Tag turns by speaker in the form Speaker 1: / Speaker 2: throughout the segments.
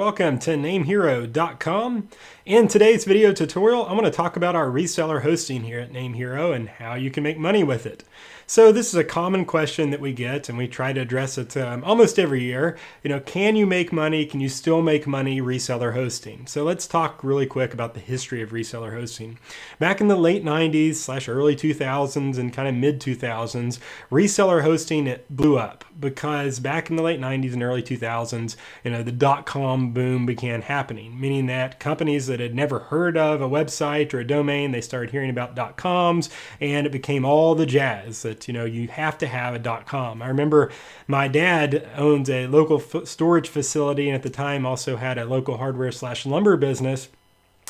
Speaker 1: welcome to NameHero.com. In today's video tutorial, I'm going to talk about our reseller hosting here at NameHero and how you can make money with it. So this is a common question that we get, and we try to address it almost every year. Can you make money? Can you still make money reseller hosting? So let's talk really quick about the history of reseller hosting. Back in the late 90s / early 2000s and kind of mid 2000s, reseller hosting it blew up because back in the late 90s and early 2000s, the .com boom began happening, meaning that companies that had never heard of a website or a domain, they started hearing about .coms, and it became all the jazz that you have to have a .com. I remember my dad owns a local storage facility, and at the time also had a local hardware / lumber business.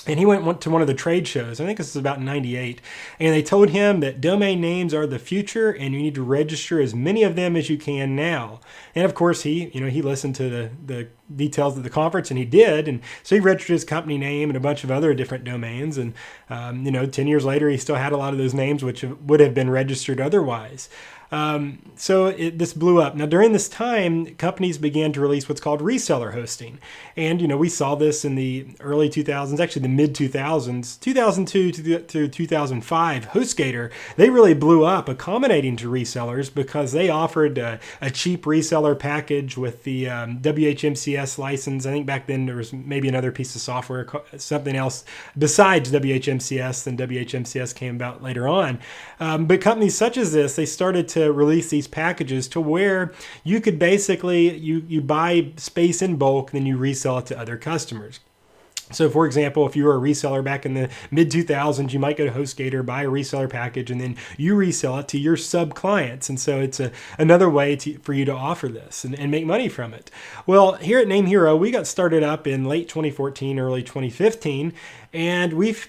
Speaker 1: And he went to one of the trade shows, I think this is about 98, and they told him that domain names are the future and you need to register as many of them as you can now. And of course he listened to the details of the conference, and he did. And so he registered his company name and a bunch of other different domains. And 10 years later, he still had a lot of those names which would have been registered otherwise. This blew up. Now, during this time, companies began to release what's called reseller hosting. And, we saw this in the early 2000s, actually the mid 2000s, 2002 to 2005. HostGator, they really blew up accommodating to resellers because they offered a cheap reseller package with the WHMCS license. I think back then there was maybe another piece of software, something else besides WHMCS, then WHMCS came about later on. But companies such as this, they started to release these packages to where you could basically, you buy space in bulk, then you resell it to other customers. So for example, if you were a reseller back in the mid 2000s, you might go to HostGator, buy a reseller package, and then you resell it to your sub clients. And so it's another way for you to offer this and make money from it. Well, here at NameHero, we got started up in late 2014, early 2015. And we've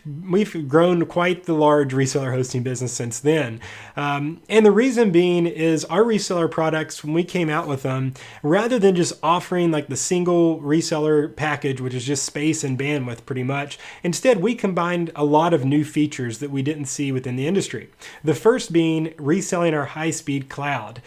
Speaker 1: grown quite the large reseller hosting business since then. And the reason being is our reseller products, when we came out with them, rather than just offering like the single reseller package, which is just space and bandwidth pretty much, instead we combined a lot of new features that we didn't see within the industry. The first being reselling our high-speed cloud.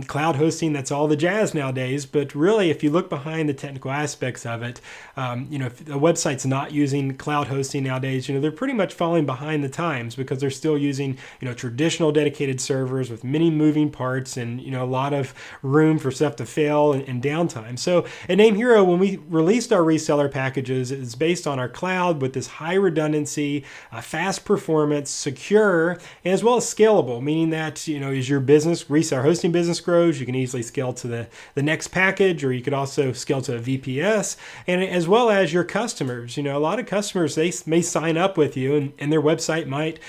Speaker 1: Cloud hosting, that's all the jazz nowadays, but really if you look behind the technical aspects of it, if a website's not using cloud hosting nowadays, they're pretty much falling behind the times because they're still using, traditional dedicated servers with many moving parts and, a lot of room for stuff to fail and downtime. So at NameHero, when we released our reseller packages, it's based on our cloud with this high redundancy, fast performance, secure, and as well as scalable, meaning that, as your business, reseller hosting business grows, you can easily scale to the next package, or you could also scale to a VPS, and as well as your customers. A lot of customers, they may sign up with you and their website might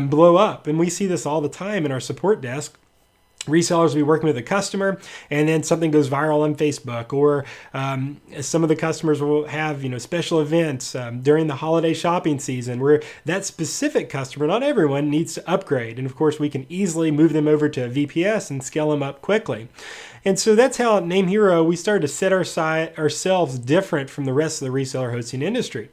Speaker 1: blow up. And we see this all the time in our support desk. Resellers will be working with a customer, and then something goes viral on Facebook, or some of the customers will have special events during the holiday shopping season where that specific customer, not everyone, needs to upgrade. And of course, we can easily move them over to a VPS and scale them up quickly. And so that's how at NameHero we started to set ourselves different from the rest of the reseller hosting industry.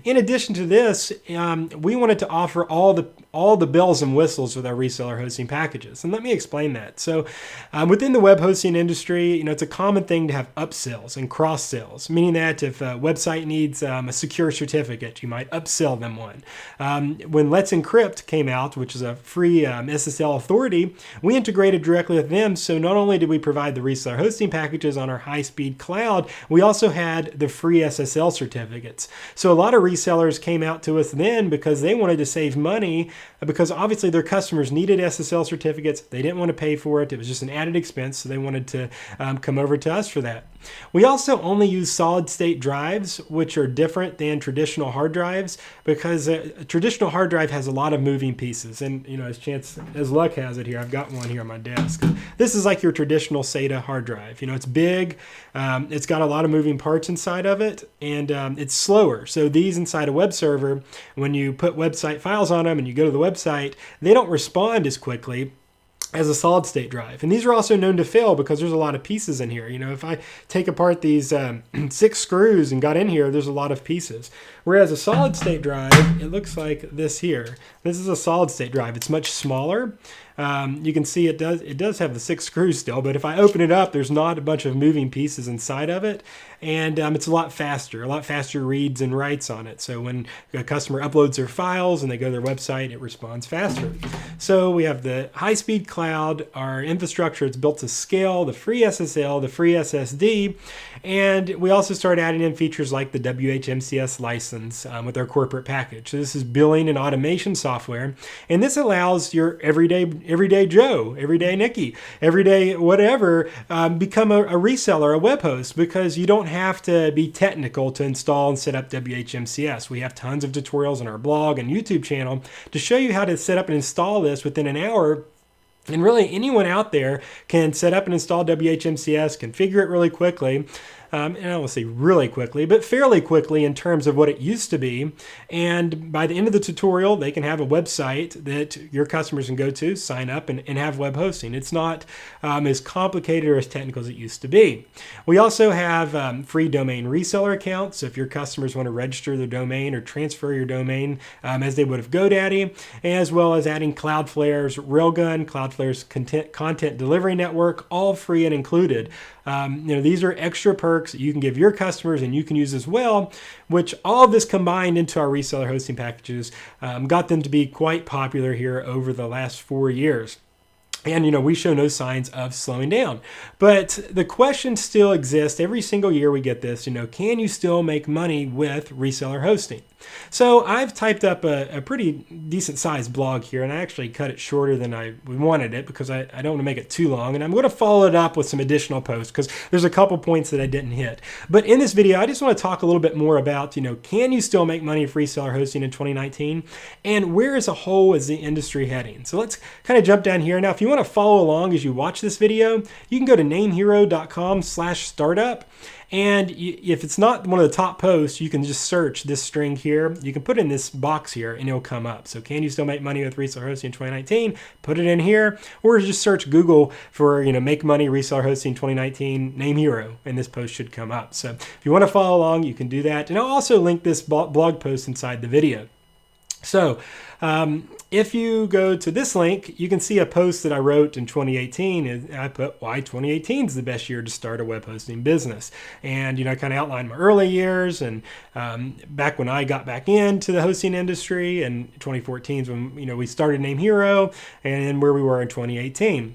Speaker 1: In addition to this, we wanted to offer all the bells and whistles with our reseller hosting packages. And let me explain that. So within the web hosting industry, it's a common thing to have upsells and cross sells, meaning that if a website needs a secure certificate, you might upsell them one. When Let's Encrypt came out, which is a free SSL authority, we integrated directly with them. So not only did we provide the reseller hosting packages on our high-speed cloud, we also had the free SSL certificates. So a lot of resellers came out to us then because they wanted to save money, because obviously their customers needed SSL certificates. They didn't want to pay for it. It was just an added expense, so they wanted to come over to us for that. We also only use solid state drives, which are different than traditional hard drives, because a traditional hard drive has a lot of moving pieces. And as luck has it here, I've got one here on my desk. This is like your traditional SATA hard drive. It's big, it's got a lot of moving parts inside of it, and it's slower. So these inside a web server, when you put website files on them and you go to the website, they don't respond as quickly as a solid state drive. And these are also known to fail because there's a lot of pieces in here. If I take apart these 6 screws and got in here, there's a lot of pieces. Whereas a solid state drive, it looks like this here. This is a solid state drive. It's much smaller. you can see it does have the 6 screws still, but if I open it up, there's not a bunch of moving pieces inside of it. And it's a lot faster reads and writes on it. So when a customer uploads their files and they go to their website, it responds faster. So we have the high-speed cloud, our infrastructure, it's built to scale, the free SSL, the free SSD, and we also start adding in features like the WHMCS license with our corporate package. So this is billing and automation software, and this allows your everyday Joe, everyday Nikki, everyday whatever, become a reseller, a web host, because you don't have to be technical to install and set up WHMCS. We have tons of tutorials on our blog and YouTube channel to show you how to set up and install this within an hour. And really anyone out there can set up and install WHMCS, configure it really quickly. And I won't say really quickly, but fairly quickly in terms of what it used to be. And by the end of the tutorial, they can have a website that your customers can go to, sign up, and have web hosting. It's not as complicated or as technical as it used to be. We also have free domain reseller accounts. So if your customers want to register their domain or transfer your domain as they would have GoDaddy, as well as adding Cloudflare's Railgun, Cloudflare's content delivery network, all free and included. These are extra perks that you can give your customers and you can use as well, which all of this combined into our reseller hosting packages got them to be quite popular here over the last 4 years. And, we show no signs of slowing down. But the question still exists. Every single year we get this, can you still make money with reseller hosting? So I've typed up a pretty decent sized blog here, and I actually cut it shorter than I wanted it because I don't want to make it too long. And I'm going to follow it up with some additional posts because there's a couple points that I didn't hit. But in this video, I just want to talk a little bit more about, can you still make money with reseller hosting in 2019? And where as a whole is the industry heading? So let's kind of jump down here. Now, if you want to follow along as you watch this video, you can go to namehero.com/startup. And if it's not one of the top posts, you can just search this string here. You can put it in this box here and it'll come up. So can you still make money with reseller hosting in 2019? Put it in here, or just search Google for, make money reseller hosting 2019 NameHero, and this post should come up. So if you want to follow along, you can do that. And I'll also link this blog post inside the video. So if you go to this link, you can see a post that I wrote in 2018. And I put why 2018 is the best year to start a web hosting business. And, I kind of outlined my early years and back when I got back into the hosting industry, and 2014 is when, we started NameHero, and then where we were in 2018.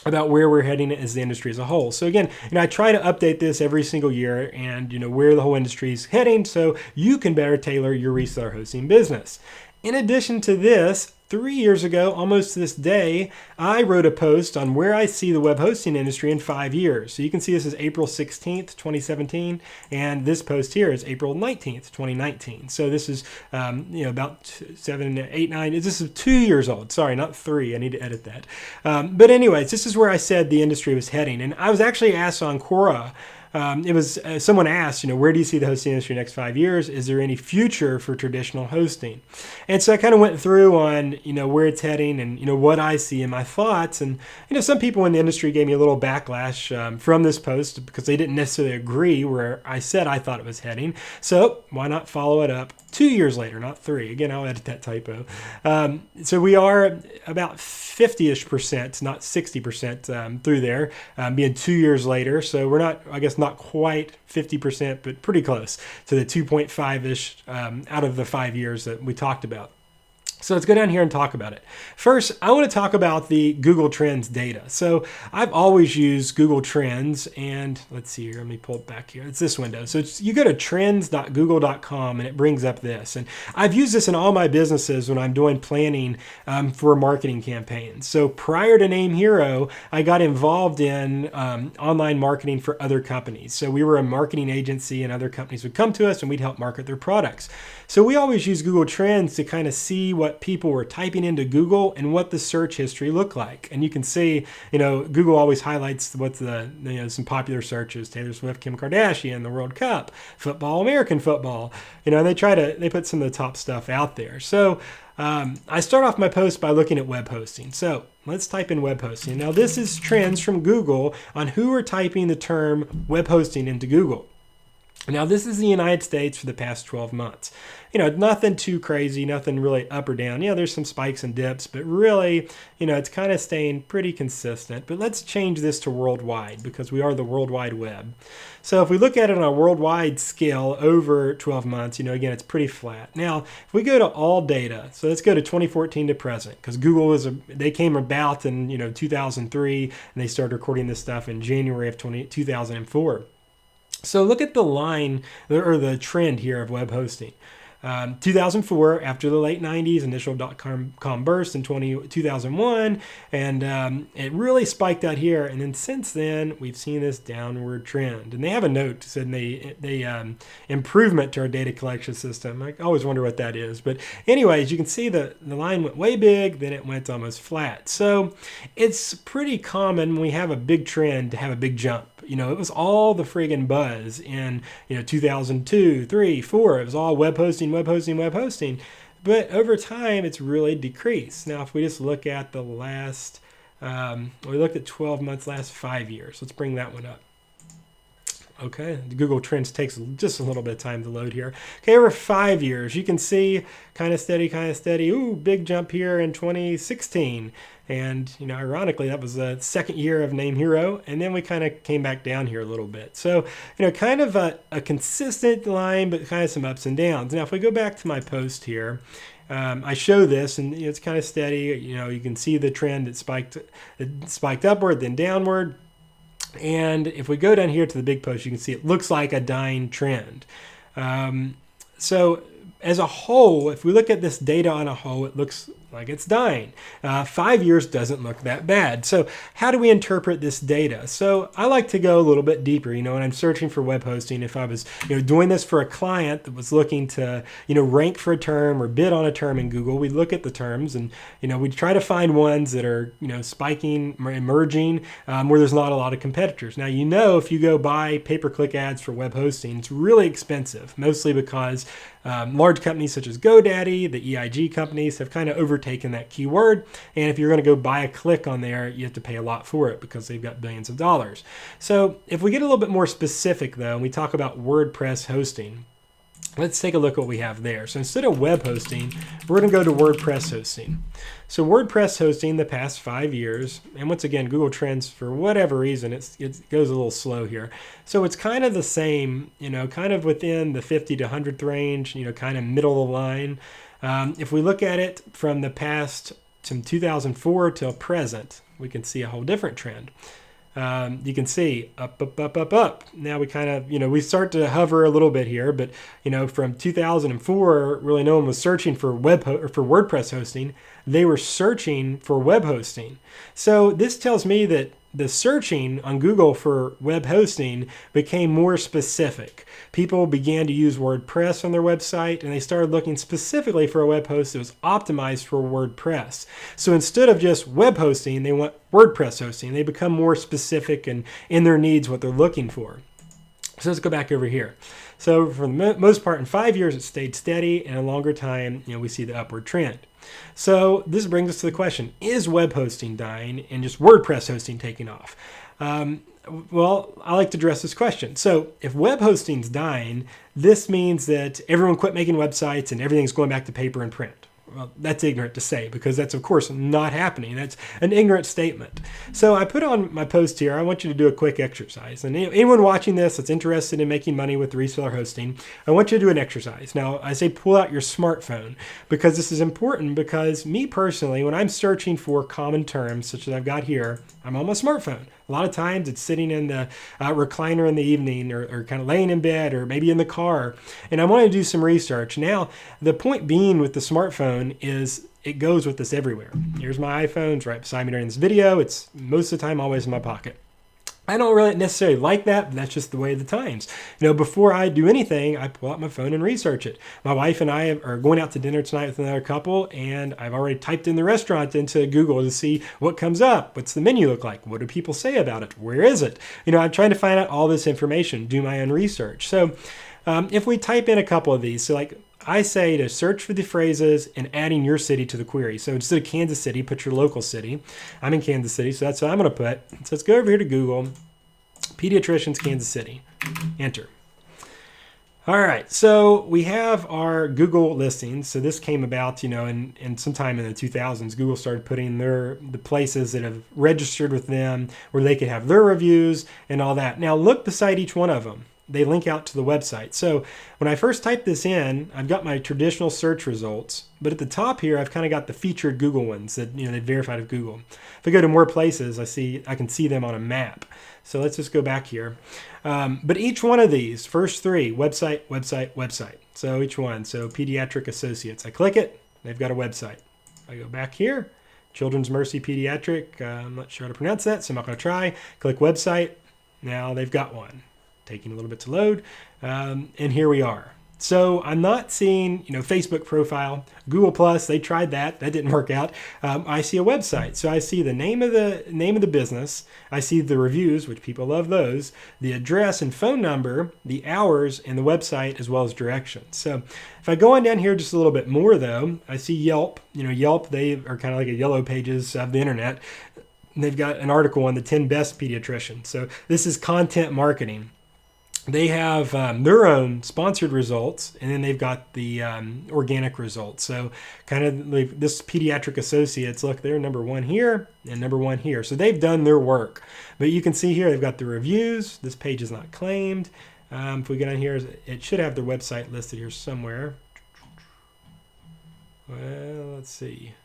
Speaker 1: About where we're heading as the industry as a whole. So again, I try to update this every single year and where the whole industry is heading so you can better tailor your reseller hosting business. In addition to this, 3 years ago, almost to this day, I wrote a post on where I see the web hosting industry in 5 years. So you can see this is April 16th, 2017, and this post here is April 19th, 2019. So this is, about 7, 8, 9, this is 2 years old. Sorry, not 3. I need to edit that. But anyways, this is where I said the industry was heading. And I was actually asked on Quora, someone asked, where do you see the hosting industry in the next 5 years? Is there any future for traditional hosting? And so I kind of went through on, where it's heading and, what I see in my thoughts. And, some people in the industry gave me a little backlash from this post because they didn't necessarily agree where I said I thought it was heading. So why not follow it up 2 years later, not 3. Again, I'll edit that typo. So we are about 50-ish%, not 60% through there, being 2 years later. So we're not, not quite 50%, but pretty close to the 2.5-ish out of the 5 years that we talked about. So let's go down here and talk about it. First, I want to talk about the Google Trends data. So I've always used Google Trends, and let's see here, let me pull it back here. It's this window. So you go to trends.google.com and it brings up this. And I've used this in all my businesses when I'm doing planning for marketing campaigns. So prior to NameHero, I got involved in online marketing for other companies. So we were a marketing agency and other companies would come to us and we'd help market their products. So we always use Google Trends to kind of see what people were typing into Google and what the search history looked like. And you can see, Google always highlights what's the, some popular searches: Taylor Swift, Kim Kardashian, the World Cup, football, American football. And they put some of the top stuff out there. So I start off my post by looking at web hosting. So let's type in web hosting. Now this is trends from Google on who are typing the term web hosting into Google. Now, this is the United States for the past 12 months. Nothing too crazy, nothing really up or down. There's some spikes and dips, but really, it's kind of staying pretty consistent. But let's change this to worldwide because we are the World Wide Web. So if we look at it on a worldwide scale over 12 months, again, it's pretty flat. Now, if we go to all data, so let's go to 2014 to present because Google they came about in, 2003 and they started recording this stuff in January of 2004. So look at the line or the trend here of web hosting. 2004, after the late 90s, initial dot-com burst in 2001, and it really spiked out here. And then since then, we've seen this downward trend. And they have a note saying they improvement to our data collection system. I always wonder what that is. But anyways, you can see the line went way big, then it went almost flat. So it's pretty common when we have a big trend to have a big jump. It was all the friggin' buzz in 2002, 3, 4. It was all web hosting. But over time, it's really decreased. Now, if we just look at the last, we looked at 12 months, last 5 years. Let's bring that one up. Okay, the Google Trends takes just a little bit of time to load here. Okay, over 5 years, you can see kind of steady. Ooh, big jump here in 2016. And, ironically, that was the second year of NameHero. And then we kind of came back down here a little bit. So, kind of a consistent line, but kind of some ups and downs. Now, if we go back to my post here, I show this, and it's kind of steady. You can see the trend. It spiked upward, then downward. And if we go down here to the big post, you can see it looks like a dying trend. So as a whole, if we look at this data on a whole, it looks like it's dying. 5 years doesn't look that bad. So how do we interpret this data? So I like to go a little bit deeper. When I'm searching for web hosting, if I was doing this for a client that was looking to rank for a term or bid on a term in Google, we'd look at the terms and we'd try to find ones that are spiking, emerging, where there's not a lot of competitors. Now if you go buy pay-per-click ads for web hosting, it's really expensive, mostly because large companies such as GoDaddy, the EIG companies, have kind of overtaken that keyword. And if you're going to go buy a click on there, you have to pay a lot for it because they've got billions of dollars. So if we get a little bit more specific, though, and we talk about WordPress hosting, let's take a look at what we have there. So instead of web hosting, we're going to go to WordPress hosting. So WordPress hosting the past 5 years, and once again, Google Trends, for whatever reason, it goes a little slow here. So it's kind of the same, kind of within the 50 to 100th range, kind of middle of the line. If we look at it from the past, from 2004 till present, we can see a whole different trend. You can see up. Now we kind of, we start to hover a little bit here, but, from 2004, really no one was searching for for WordPress hosting. They were searching for web hosting. So this tells me that the searching on Google for web hosting became more specific. People began to use WordPress on their website, and they started looking specifically for a web host that was optimized for WordPress. So instead of just web hosting, they want WordPress hosting. They become more specific and in their needs, what they're looking for. So let's go back over here. So for the most part, in 5 years, it stayed steady, and a longer time, we see the upward trend. So this brings us to the question, is web hosting dying and just WordPress hosting taking off? Well, I like to address this question. So if web hosting's dying, this means that everyone quit making websites and everything's going back to paper and print. Well, that's ignorant to say because that's, of course, not happening. That's an ignorant statement. So I put on my post here, I want you to do a quick exercise. And anyone watching this that's interested in making money with reseller hosting, I want you to do an exercise. Now, I say pull out your smartphone because this is important because me personally, when I'm searching for common terms, such as I've got here, I'm on my smartphone. A lot of times it's sitting in the recliner in the evening or kind of laying in bed or maybe in the car. And I want to do some research. Now, the point being with the smartphone is it goes with us everywhere. Here's my iPhone. It's right beside me during this video. It's most of the time always in my pocket. I don't really necessarily like that, but that's just the way of the times. Before I do anything, I pull out my phone and research it. My wife and I are going out to dinner tonight with another couple, and I've already typed in the restaurant into Google to see what comes up. What's the menu look like? What do people say about it? Where is it? I'm trying to find out all this information, do my own research. So if we type in a couple of these, so like I say to search for the phrases and adding your city to the query. So instead of Kansas City, put your local city. I'm in Kansas City, so that's what I'm going to put. So let's go over here to Google, pediatricians, Kansas City, enter. All right, so we have our Google listings. So this came about, in sometime in the 2000s, Google started putting the places that have registered with them where they could have their reviews and all that. Now look beside each one of them. They link out to the website. So when I first type this in, I've got my traditional search results, but at the top here, I've kind of got the featured Google ones that they verified of Google. If I go to more places, I can see them on a map. So let's just go back here. But each one of these, first three, website, website, website. So each one, so Pediatric Associates. I click it, they've got a website. I go back here, Children's Mercy Pediatric. I'm not sure how to pronounce that, so I'm not going to try. Click website. Now they've got one. Taking a little bit to load. And here we are. So I'm not seeing, Facebook profile, Google Plus. They tried that. That didn't work out. I see a website. So I see the name of the business. I see the reviews, which people love those, the address and phone number, the hours, and the website, as well as directions. So if I go on down here just a little bit more, though, I see Yelp. Yelp, they are kind of like a yellow pages of the internet. They've got an article on the 10 best pediatricians. So this is content marketing. They have their own sponsored results, and then they've got the organic results. So kind of like this Pediatric Associates, look, they're number one here and number one here. So they've done their work. But you can see here, they've got the reviews. This page is not claimed. If we get on here, it should have their website listed here somewhere. Well, let's see.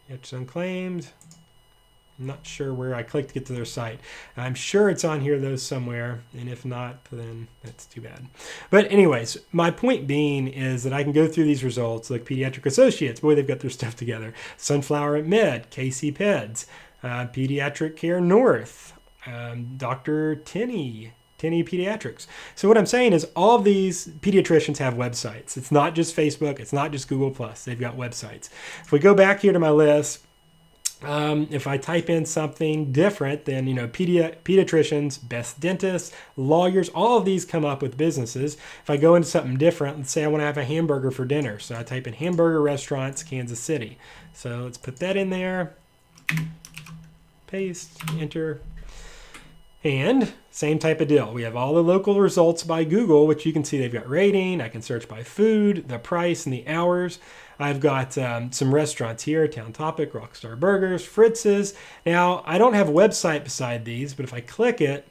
Speaker 1: It's unclaimed. I'm not sure where I clicked to get to their site. I'm sure it's on here though somewhere, and if not, then that's too bad. But anyways, my point being is that I can go through these results, like Pediatric Associates, boy, they've got their stuff together. Sunflower at Med, KC Peds, Pediatric Care North, Dr. Tenney Pediatrics. So what I'm saying is all of these pediatricians have websites. It's not just Facebook. It's not just Google Plus. They've got websites. If we go back here to my list, if I type in something different, then pediatricians, best dentists, lawyers, all of these come up with businesses. If I go into something different, let's say I want to have a hamburger for dinner, so I type in hamburger restaurants, Kansas City. So let's put that in there, paste, enter, and same type of deal. We have all the local results by Google, which you can see they've got rating. I can search by food, the price, and the hours. I've got some restaurants here, Town Topic, Rockstar Burgers, Fritz's. Now, I don't have a website beside these, but if I click it,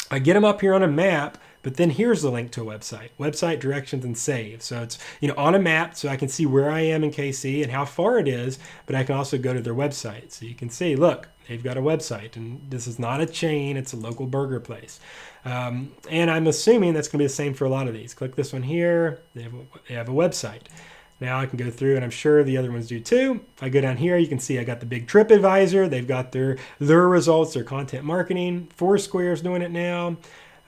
Speaker 1: I get them up here on a map, but then here's the link to a website, directions, and save. So it's on a map, so I can see where I am in KC and how far it is, but I can also go to their website. So you can see, look, they've got a website, and this is not a chain, it's a local burger place. And I'm assuming that's going to be the same for a lot of these. Click this one here, they have a website. Now I can go through, and I'm sure the other ones do too. If I go down here, you can see I got the big TripAdvisor. They've got their results, their content marketing. Foursquare's doing it now.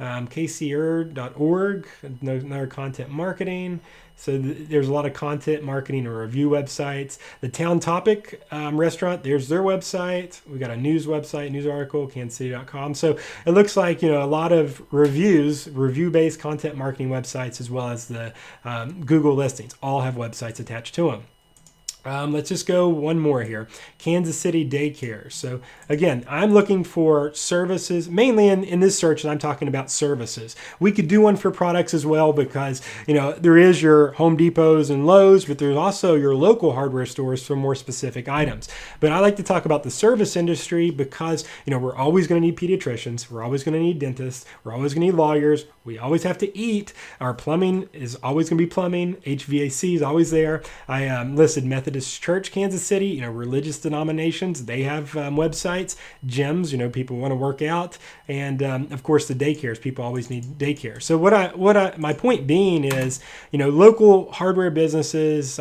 Speaker 1: kcr.org, another content marketing. So there's a lot of content marketing and review websites. The Town Topic restaurant, there's their website. We got a news website, news article, kansascity.com. So it looks like a lot of review-based content marketing websites, as well as the Google listings, all have websites attached to them. Let's just go one more here. Kansas City Daycare. So again, I'm looking for services, mainly in this search, and I'm talking about services. We could do one for products as well, because there is your Home Depots and Lowe's, but there's also your local hardware stores for more specific items. But I like to talk about the service industry because we're always going to need pediatricians, we're always going to need dentists, we're always going to need lawyers, we always have to eat. Our plumbing is always going to be plumbing. HVAC is always there. I listed Methodist Church, Kansas City, religious denominations, they have websites. Gyms, people want to work out. And of course the daycares, people always need daycare. So my point being is, local hardware businesses,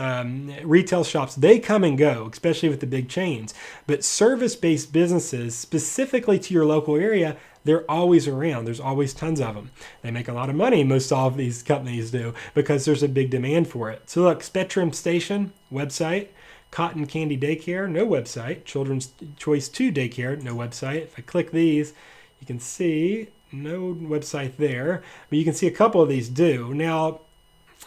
Speaker 1: retail shops, they come and go, especially with the big chains. But service-based businesses, specifically to your local area, they're always around. There's always tons of them. They make a lot of money, most all of these companies do, because there's a big demand for it. So look, Spectrum Station, website. Cotton Candy Daycare, no website. Children's Choice 2 Daycare, no website. If I click these, you can see no website there, but you can see a couple of these do. Now,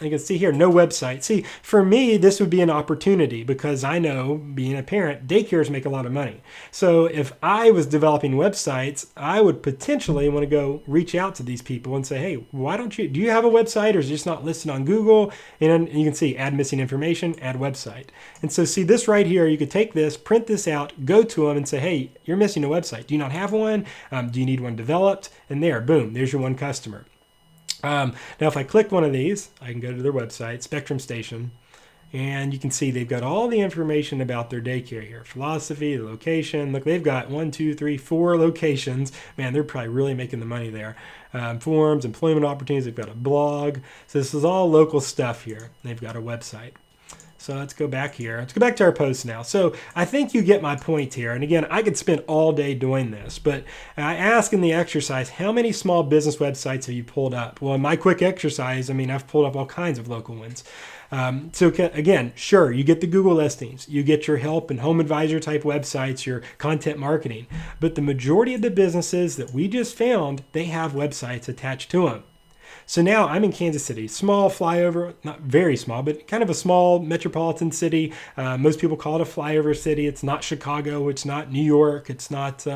Speaker 1: You can see here, no website. See, for me, this would be an opportunity because I know, being a parent, daycares make a lot of money. So if I was developing websites, I would potentially want to go reach out to these people and say, hey, why don't you, do you have a website or is it just not listed on Google? And you can see add missing information, add website. And so see this right here, you could take this, print this out, go to them and say, hey, you're missing a website. Do you not have one? Do you need one developed? And there, boom, there's your one customer. Now, if I click one of these, I can go to their website, Spectrum Station, and you can see they've got all the information about their daycare here. Philosophy, the location. Look, they've got 1, 2, 3, 4 locations. Man, they're probably really making the money there. Forums, employment opportunities. They've got a blog. So this is all local stuff here. They've got a website. So let's go back here. Let's go back to our post now. So I think you get my point here. And again, I could spend all day doing this, but I ask in the exercise, how many small business websites have you pulled up? Well, in my quick exercise, I mean, I've pulled up all kinds of local ones. So again, sure, you get the Google listings, you get your help and home advisor type websites, your content marketing, but the majority of the businesses that we just found, they have websites attached to them. So now I'm in Kansas City, small flyover, not very small, but kind of a small metropolitan city. Most people call it a flyover city. It's not Chicago. It's not New York. It's not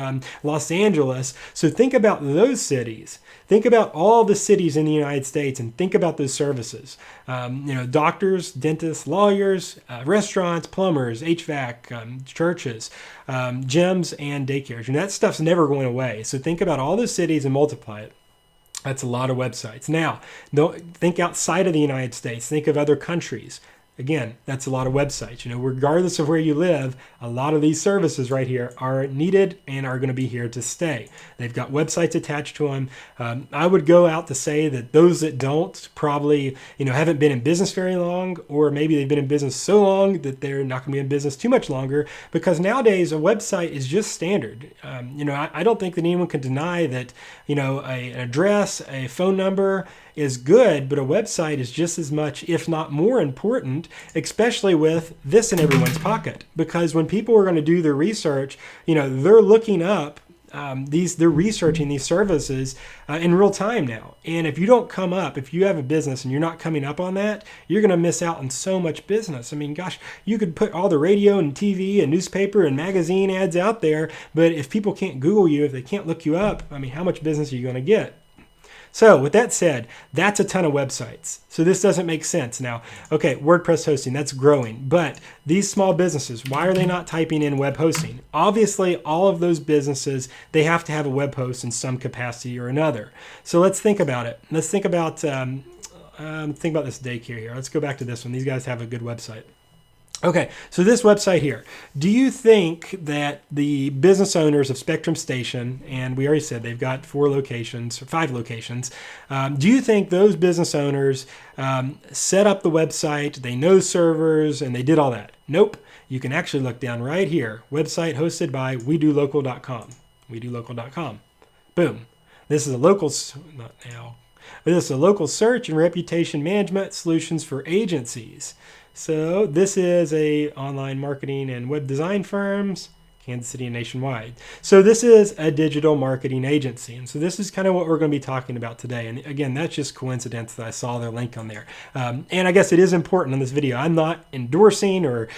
Speaker 1: Los Angeles. So think about those cities. Think about all the cities in the United States and think about those services. Doctors, dentists, lawyers, restaurants, plumbers, HVAC, churches, gyms, and daycares. And that stuff's never going away. So think about all those cities and multiply it. That's a lot of websites. Now, don't think outside of the United States. Think of other countries. Again, that's a lot of websites. Regardless of where you live, a lot of these services right here are needed and are going to be here to stay. They've got websites attached to them. I would go out to say that those that don't probably, haven't been in business very long, or maybe they've been in business so long that they're not going to be in business too much longer, because nowadays a website is just standard. I don't think that anyone can deny that, an address, a phone number is good, but a website is just as much, if not more important, especially with this in everyone's pocket. Because when people are going to do their research, they're looking up they're researching these services in real time now. And if you don't come up, if you have a business and you're not coming up on that, you're going to miss out on so much business. I mean, gosh, you could put all the radio and TV and newspaper and magazine ads out there, but if people can't Google you, if they can't look you up, I mean, how much business are you going to get? So with that said, that's a ton of websites. So this doesn't make sense. Now, okay, WordPress hosting, that's growing. But these small businesses, why are they not typing in web hosting? Obviously, all of those businesses, they have to have a web host in some capacity or another. So let's think about it. Let's think about this daycare here. Let's go back to this one. These guys have a good website. Okay, so this website here, do you think that the business owners of Spectrum Station, and we already said they've got 5 locations, do you think those business owners set up the website, they know servers, and they did all that? Nope. You can actually look down right here, website hosted by WeDoLocal.com. WeDoLocal.com. Boom. This is a local, this is a local search and reputation management solutions for agencies. So this is a online marketing and web design firms, Kansas City and nationwide. So this is a digital marketing agency. And so this is kind of what we're going to be talking about today. And again, that's just coincidence that I saw their link on there. And I guess it is important on this video. I'm not endorsing or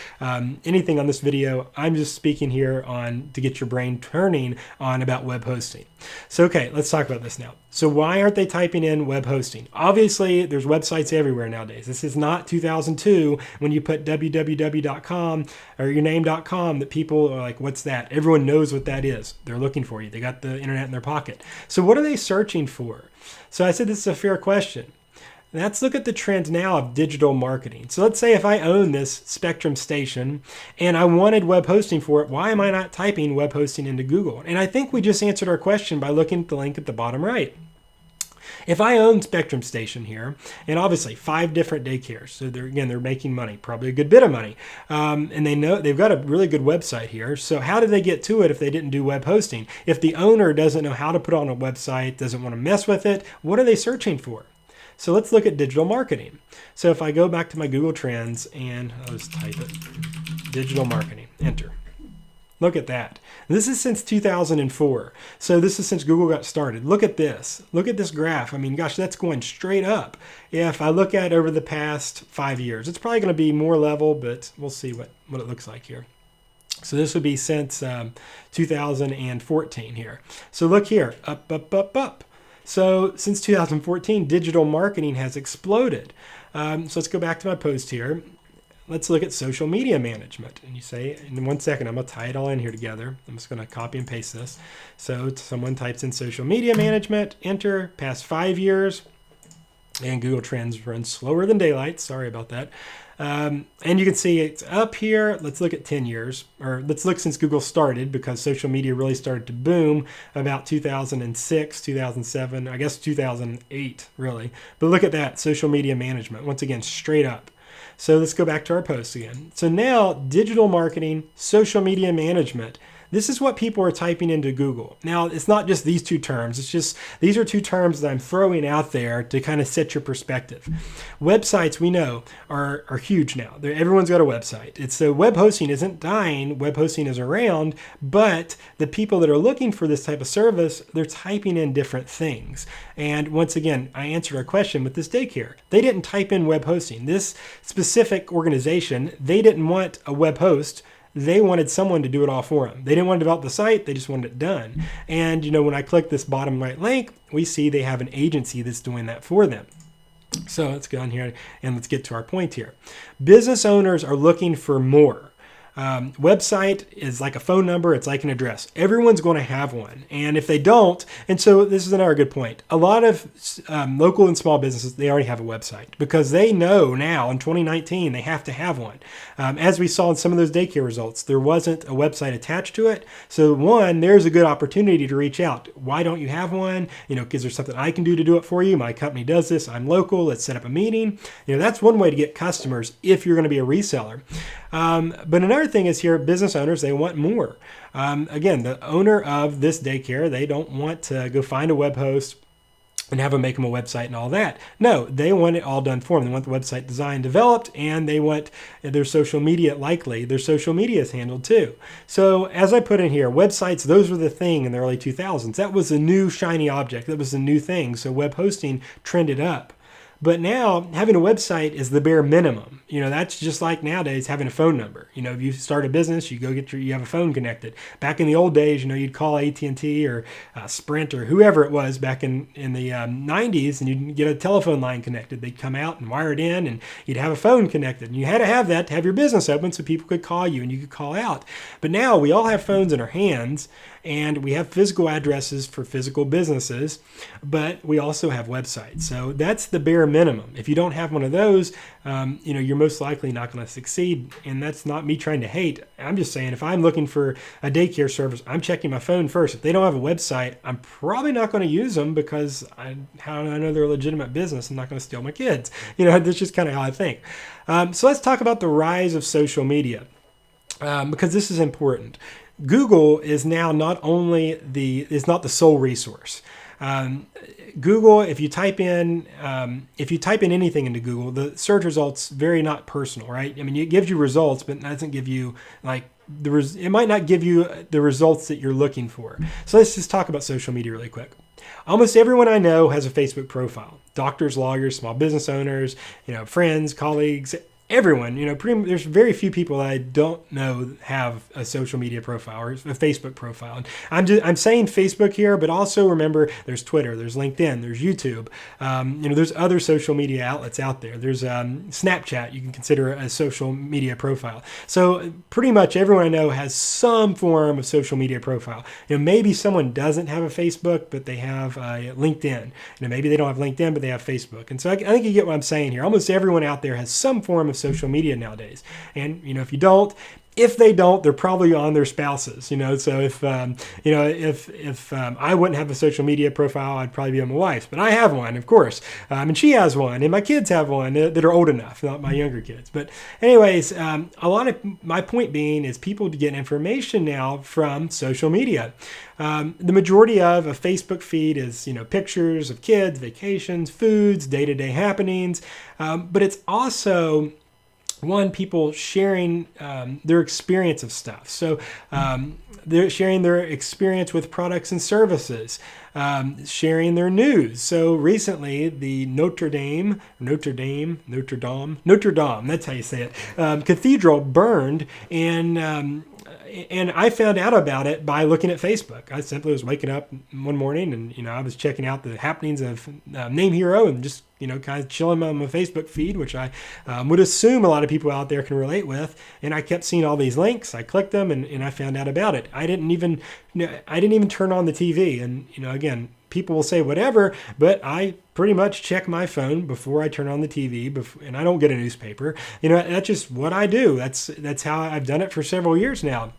Speaker 1: anything on this video. I'm just speaking here to get your brain turning on about web hosting. So, okay, let's talk about this now. So why aren't they typing in web hosting? Obviously, there's websites everywhere nowadays. This is not 2002 when you put www.com or yourname.com that people are like, what's that? Everyone knows what that is. They're looking for you. They got the internet in their pocket. So what are they searching for? So I said this is a fair question. Let's look at the trends now of digital marketing. So let's say if I own this Spectrum Station and I wanted web hosting for it, why am I not typing web hosting into Google? And I think we just answered our question by looking at the link at the bottom right. If I own Spectrum Station here, and obviously 5 different daycares, so they're making money, probably a good bit of money, and they know they've got a really good website here. So how did they get to it if they didn't do web hosting? If the owner doesn't know how to put on a website, doesn't want to mess with it, what are they searching for? So let's look at digital marketing. So if I go back to my Google Trends and I'll just type it, digital marketing, enter. Look at that. This is since 2004. So this is since Google got started. Look at this. Look at this graph. I mean, gosh, that's going straight up. If I look at over the past 5 years, it's probably going to be more level, but we'll see what it looks like here. So this would be since 2014 here. So look here, up, up, up, up. So since 2014, digital marketing has exploded. So let's go back to my post here. Let's look at social media management. And you say, in 1 second, I'm going to tie it all in here together. I'm just going to copy and paste this. So someone types in social media management, enter, past 5 years, and Google Trends runs slower than daylight. Sorry about that. And you can see it's up here. Let's look at 10 years, or let's look since Google started, because social media really started to boom about 2006, 2007, I guess 2008, really. But look at that, social media management, once again, straight up. So let's go back to our post again. So now digital marketing, social media management, this is what people are typing into Google. Now, it's not just these two terms. It's just these are two terms that I'm throwing out there to kind of set your perspective. Websites, we know, are huge now. Everyone's got a website. It's so web hosting isn't dying. Web hosting is around, but the people that are looking for this type of service, they're typing in different things. And once again, I answered our question with this daycare. They didn't type in web hosting. This specific organization, they didn't want a web host. They wanted someone to do it all for them. They didn't want to develop the site. They just wanted it done. And, when I click this bottom right link, we see they have an agency that's doing that for them. So let's go in here and let's get to our point here. Business owners are looking for more. Website is like a phone number. It's like an address. Everyone's going to have one. And if they don't, and so this is another good point. A lot of local and small businesses, they already have a website because they know now in 2019, they have to have one. As we saw in some of those daycare results, there wasn't a website attached to it. So one, there's a good opportunity to reach out. Why don't you have one? Is there something I can do to do it for you? My company does this. I'm local. Let's set up a meeting. That's one way to get customers if you're going to be a reseller. But another thing is here, business owners, they want more. Again, the owner of this daycare, they don't want to go find a web host and have them make them a website and all that. No, they want it all done for them. They want the website design developed, and they want their social media, likely their social media is handled too. So as I put in here, websites, those were the thing in the early 2000s. That was a new shiny object. That was a new thing. So web hosting trended up. But now having a website is the bare minimum. That's just like nowadays having a phone number. If you start a business, you have a phone connected. Back in the old days, you'd call AT&T or Sprint or whoever it was back in the 90s, and you'd get a telephone line connected. They'd come out and wire it in, and you'd have a phone connected. And you had to have that to have your business open so people could call you and you could call out. But now we all have phones in our hands, and we have physical addresses for physical businesses, but we also have websites. So that's the bare minimum. If you don't have one of those, you're most likely not going to succeed. And that's not me trying to hate. I'm just saying, if I'm looking for a daycare service, I'm checking my phone first. If they don't have a website, I'm probably not going to use them because how do I know they're a legitimate business? I'm not going to steal my kids. That's just kind of how I think. So let's talk about the rise of social media, because this is important. Google is now not the sole resource. Google, if you type in anything into Google, the search results very not personal, right? I mean, it gives you results, but it doesn't give you it might not give you the results that you're looking for. So let's just talk about social media really quick. Almost everyone I know has a Facebook profile. Doctors, lawyers, small business owners, friends, colleagues, everyone, there's very few people that I don't know have a social media profile or a Facebook profile. And I'm saying Facebook here, but also remember there's Twitter, there's LinkedIn, there's YouTube. There's other social media outlets out there. There's Snapchat. You can consider a social media profile. So pretty much everyone I know has some form of social media profile. Maybe someone doesn't have a Facebook, but they have LinkedIn. Maybe they don't have LinkedIn, but they have Facebook. And so I think you get what I'm saying here. Almost everyone out there has some form of social media nowadays. And, if they don't, they're probably on their spouses, so if I wouldn't have a social media profile, I'd probably be on my wife's, but I have one, of course. And she has one, and my kids have one that are old enough, not my younger kids. But anyways, a lot of my point being is people get information now from social media. The majority of a Facebook feed is, pictures of kids, vacations, foods, day-to-day happenings. But it's also one, people sharing their experience of stuff. So they're sharing their experience with products and services, sharing their news. So recently, the Notre Dame, that's how you say it, cathedral burned, and I found out about it by looking at Facebook. I simply was waking up one morning and, I was checking out the happenings of NameHero and just, kind of chilling on my Facebook feed, which I would assume a lot of people out there can relate with. And I kept seeing all these links. I clicked them and I found out about it. I didn't even turn on the TV. And, again, people will say whatever, but I pretty much check my phone before I turn on the TV, and I don't get a newspaper. That's just what I do. That's how I've done it for several years now.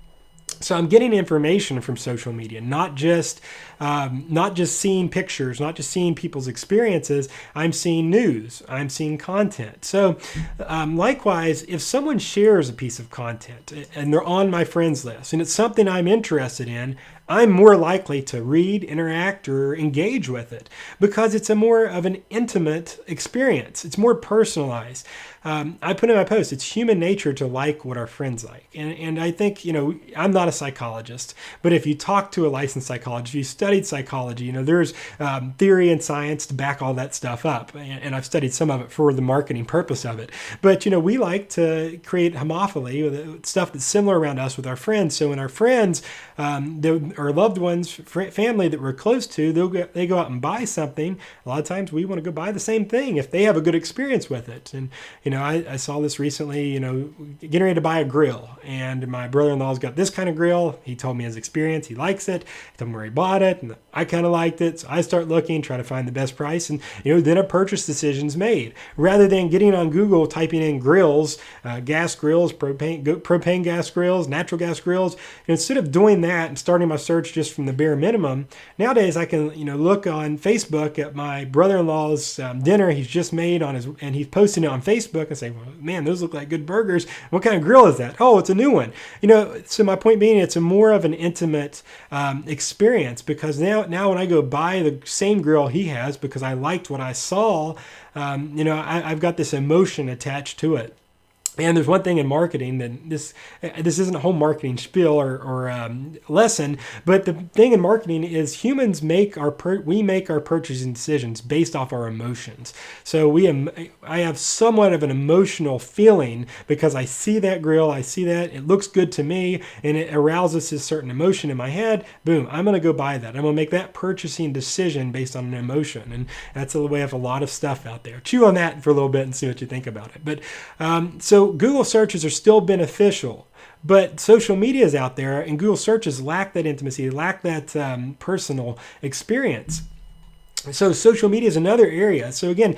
Speaker 1: So I'm getting information from social media, not just seeing pictures, not just seeing people's experiences. I'm seeing news. I'm seeing content. So likewise, if someone shares a piece of content and they're on my friends list and it's something I'm interested in, I'm more likely to read, interact, or engage with it because it's a more of an intimate experience. It's more personalized. I put in my post, it's human nature to like what our friends like. And I think, I'm not a psychologist, but if you talk to a licensed psychologist, you studied psychology, there's theory and science to back all that stuff up. And I've studied some of it for the marketing purpose of it. But, we like to create homophily, with stuff that's similar around us with our friends. So when our friends, our loved ones, family that we're close to, they go out and buy something. A lot of times we want to go buy the same thing if they have a good experience with it. And, I saw this recently, getting ready to buy a grill. And my brother-in-law's got this kind of grill. He told me his experience. He likes it. He told me where he bought it. And I kind of liked it. So I start looking, try to find the best price. And, then a purchase decision's made. Rather than getting on Google, typing in grills, gas grills, propane gas grills, natural gas grills. Instead of doing that and starting my search just from the bare minimum, nowadays I can, look on Facebook at my brother-in-law's dinner he's just made and he's posting it on Facebook and say, well, man, those look like good burgers. What kind of grill is that? Oh, it's a new one. So my point being, it's a more of an intimate experience because now when I go buy the same grill he has because I liked what I saw, I've got this emotion attached to it. And there's one thing in marketing that this isn't a whole marketing spiel or lesson, but the thing in marketing is humans make our purchasing decisions based off our emotions. So I have somewhat of an emotional feeling because I see that grill, I see that it looks good to me, and it arouses a certain emotion in my head. Boom, I'm going to go buy that. I'm going to make that purchasing decision based on an emotion, and that's the way of a lot of stuff out there. Chew on that for a little bit and see what you think about it. But so Google searches are still beneficial, but social media is out there and Google searches lack that intimacy, lack that personal experience. So social media is another area. So again,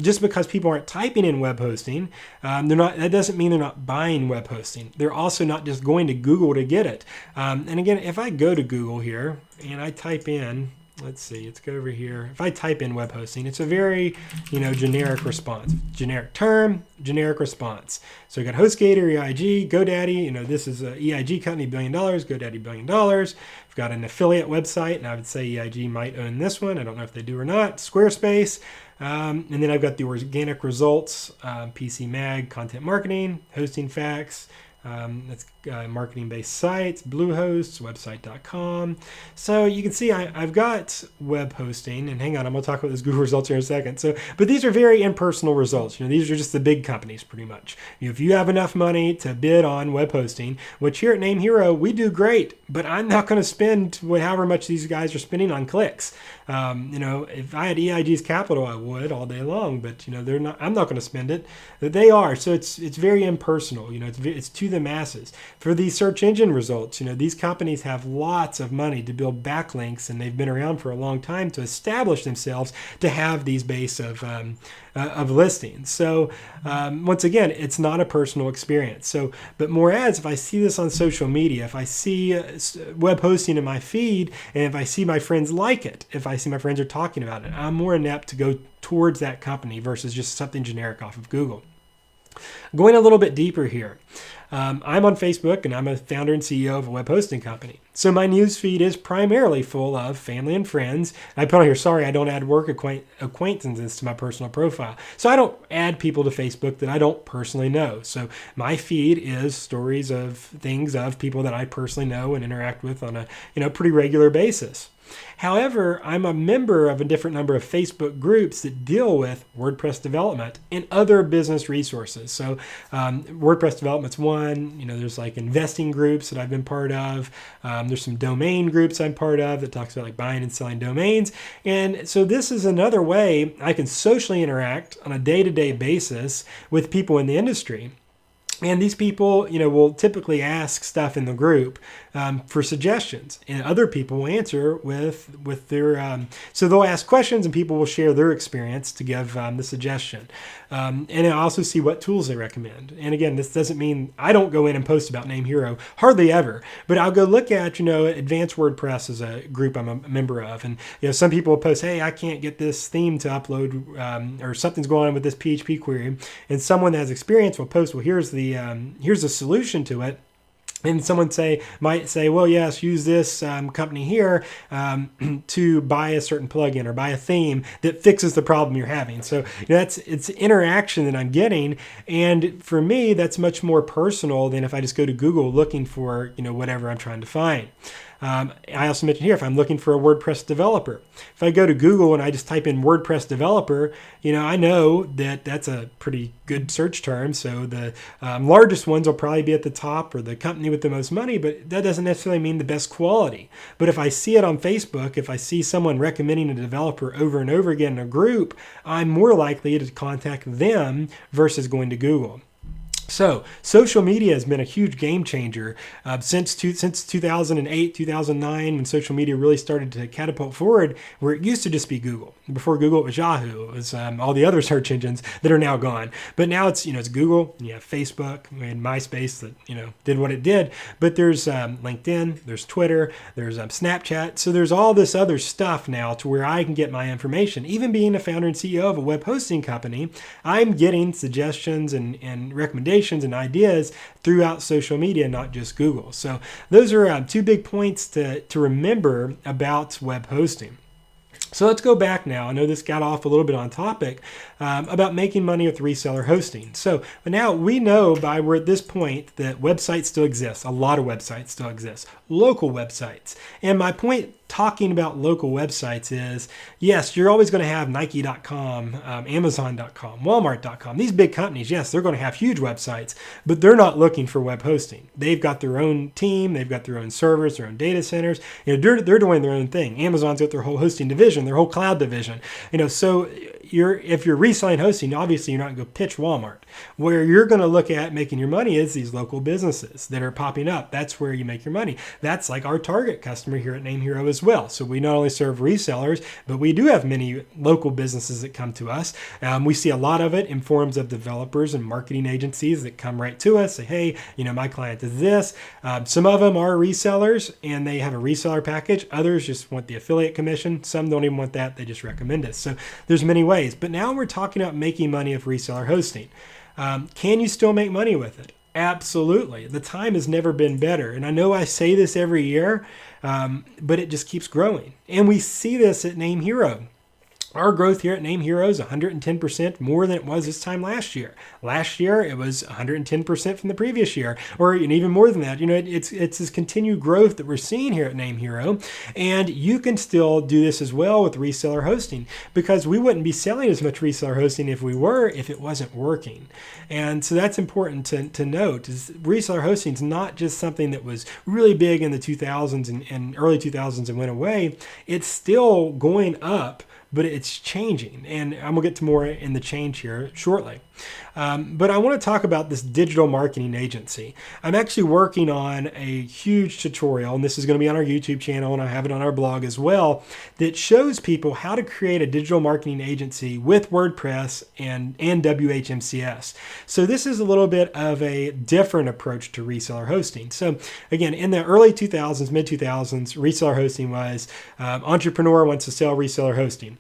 Speaker 1: just because people aren't typing in web hosting, that doesn't mean they're not buying web hosting. They're also not just going to Google to get it. And again, if I go to Google here and I type in, let's go over here. If I type in web hosting, it's a very, generic response. Generic term, generic response. So we got HostGator, EIG, GoDaddy. This is a EIG company, $1 billion, GoDaddy, $1 billion. We've got an affiliate website, and I would say EIG might own this one. I don't know if they do or not. Squarespace. And then I've got the organic results, PC Mag, content marketing, hosting facts. That's marketing-based sites, Bluehost, website.com. So you can see I've got web hosting, and hang on, I'm going to talk about those Google results here in a second. But these are very impersonal results. These are just the big companies pretty much. If you have enough money to bid on web hosting, which here at NameHero, we do great, but I'm not going to spend however much these guys are spending on clicks. If I had EIG's capital, I would all day long, but they're not. I'm not going to spend it. They are. So it's very impersonal. It's to the masses. For these search engine results, these companies have lots of money to build backlinks, and they've been around for a long time to establish themselves to have these base of listings. So once again, it's not a personal experience. So, but whereas if I see this on social media, if I see web hosting in my feed, and if I see my friends like it, if I see my friends are talking about it, I'm more inept to go towards that company versus just something generic off of Google. Going a little bit deeper here. I'm on Facebook and I'm a founder and CEO of a web hosting company. So my news feed is primarily full of family and friends. I put on here, sorry, I don't add work acquaintances to my personal profile. So I don't add people to Facebook that I don't personally know. So my feed is stories of things of people that I personally know and interact with on a pretty regular basis. However, I'm a member of a different number of Facebook groups that deal with WordPress development and other business resources. So WordPress development's one. There's like investing groups that I've been part of. There's some domain groups I'm part of that talks about like buying and selling domains. And so this is another way I can socially interact on a day-to-day basis with people in the industry. And these people, will typically ask stuff in the group for suggestions, and other people will answer with their. So they'll ask questions, and people will share their experience to give the suggestion. And I also see what tools they recommend. And again, this doesn't mean I don't go in and post about NameHero, hardly ever. But I'll go look at Advanced WordPress as a group I'm a member of, and some people will post, hey, I can't get this theme to upload, or something's going on with this PHP query, and someone that has experience will post, well, here's the solution to it. And someone might say, well, yes, use this company here to buy a certain plugin or buy a theme that fixes the problem you're having. So it's interaction that I'm getting. And for me, that's much more personal than if I just go to Google looking for whatever I'm trying to find. I also mentioned here, if I'm looking for a WordPress developer, if I go to Google and I just type in WordPress developer, I know that that's a pretty good search term. So the largest ones will probably be at the top, or the company with the most money, but that doesn't necessarily mean the best quality. But if I see it on Facebook, if I see someone recommending a developer over and over again in a group, I'm more likely to contact them versus going to Google. So social media has been a huge game changer since 2008, 2009, when social media really started to catapult forward, where it used to just be Google. Before Google, it was Yahoo. It was all the other search engines that are now gone. But now it's Google, and you have Facebook, and MySpace that did what it did. But there's LinkedIn, there's Twitter, there's Snapchat. So there's all this other stuff now to where I can get my information. Even being a founder and CEO of a web hosting company, I'm getting suggestions and recommendations and ideas throughout social media, not just Google. So those are two big points to remember about web hosting. So let's go back now. I know this got off a little bit on topic about making money with reseller hosting. So now we know we're at this point that websites still exist. A lot of websites still exist. Local websites. And my point talking about local websites is, yes, you're always going to have Nike.com, Amazon.com, Walmart.com. These big companies, yes, they're going to have huge websites, but they're not looking for web hosting. They've got their own team. They've got their own servers, their own data centers. They're doing their own thing. Amazon's got their whole hosting division, their whole cloud division. So if you're reselling hosting, obviously you're not going to pitch Walmart. Where you're going to look at making your money is these local businesses that are popping up. That's where you make your money. That's like our target customer here at NameHero as well. So we not only serve resellers, but we do have many local businesses that come to us. We see a lot of it in forms of developers and marketing agencies that come right to us, say, hey, my client is this. Some of them are resellers and they have a reseller package. Others just want the affiliate commission. Some don't even want that. They just recommend us. So there's many ways. But now we're talking about making money with reseller hosting. Can you still make money with it? Absolutely. The time has never been better. And I know I say this every year, but it just keeps growing. And we see this at NameHero. Our growth here at NameHero is 110% more than it was this time last year. Last year, it was 110% from the previous year, or even more than that. It's this continued growth that we're seeing here at NameHero, and you can still do this as well with reseller hosting, because we wouldn't be selling as much reseller hosting if it wasn't working. And so that's important to note, is reseller hosting is not just something that was really big in the 2000s and early 2000s and went away. It's still going up, but it's changing. And I'm going to get to more in the change here shortly. But I want to talk about this digital marketing agency. I'm actually working on a huge tutorial, and this is going to be on our YouTube channel, and I have it on our blog as well, that shows people how to create a digital marketing agency with WordPress and WHMCS. So this is a little bit of a different approach to reseller hosting. So again, in the early 2000s, mid 2000s, reseller hosting was entrepreneur wants to sell reseller hosting.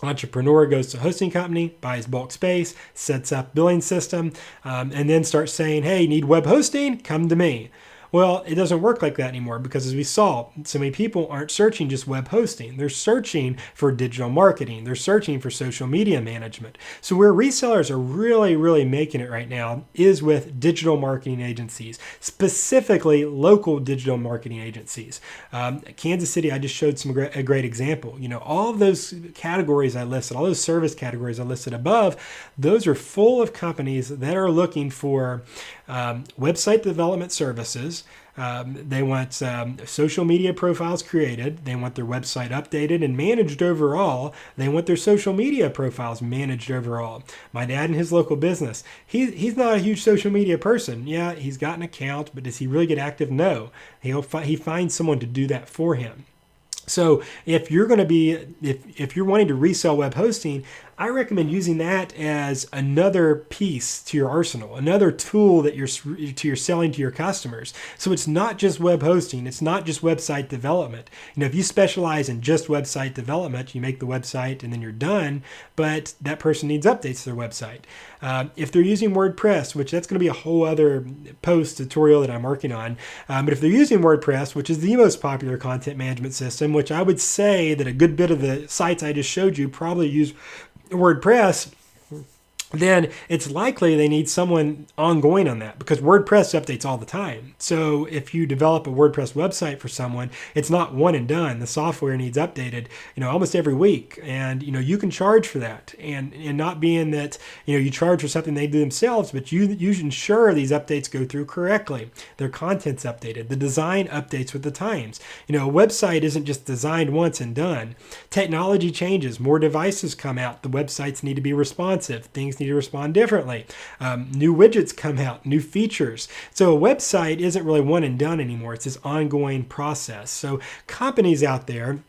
Speaker 1: Entrepreneur goes to hosting company, buys bulk space, sets up billing system, and then starts saying, hey, need web hosting? Come to me. Well, it doesn't work like that anymore because, as we saw, so many people aren't searching just web hosting. They're searching for digital marketing. They're searching for social media management. So where resellers are really, really making it right now is with digital marketing agencies, specifically local digital marketing agencies. Kansas City, I just showed a great example. All of those categories I listed, all those service categories I listed above, those are full of companies that are looking for website development services. They want social media profiles created. They want their website updated and managed overall. They want their social media profiles managed overall. My dad in his local business, he's not a huge social media person. Yeah, he's got an account, but does he really get active? No. He finds someone to do that for him. So if you're going to be, if you're wanting to resell web hosting, I recommend using that as another piece to your arsenal, another tool that you're selling to your customers. So it's not just web hosting, it's not just website development. If you specialize in just website development, you make the website and then you're done, but that person needs updates to their website. If they're using WordPress, which that's going to be a whole other post tutorial that I'm working on, but if they're using WordPress, which is the most popular content management system, which I would say that a good bit of the sites I just showed you probably use WordPress, then it's likely they need someone ongoing on that because WordPress updates all the time. So if you develop a WordPress website for someone, it's not one and done. The software needs updated, almost every week. And, you can charge for that. And not being that, you charge for something they do themselves, but you ensure these updates go through correctly. Their content's updated. The design updates with the times. A website isn't just designed once and done. Technology changes. More devices come out. The websites need to be responsive. Things need to respond differently. New widgets come out, new features. So a website isn't really one and done anymore. It's this ongoing process. So companies out there,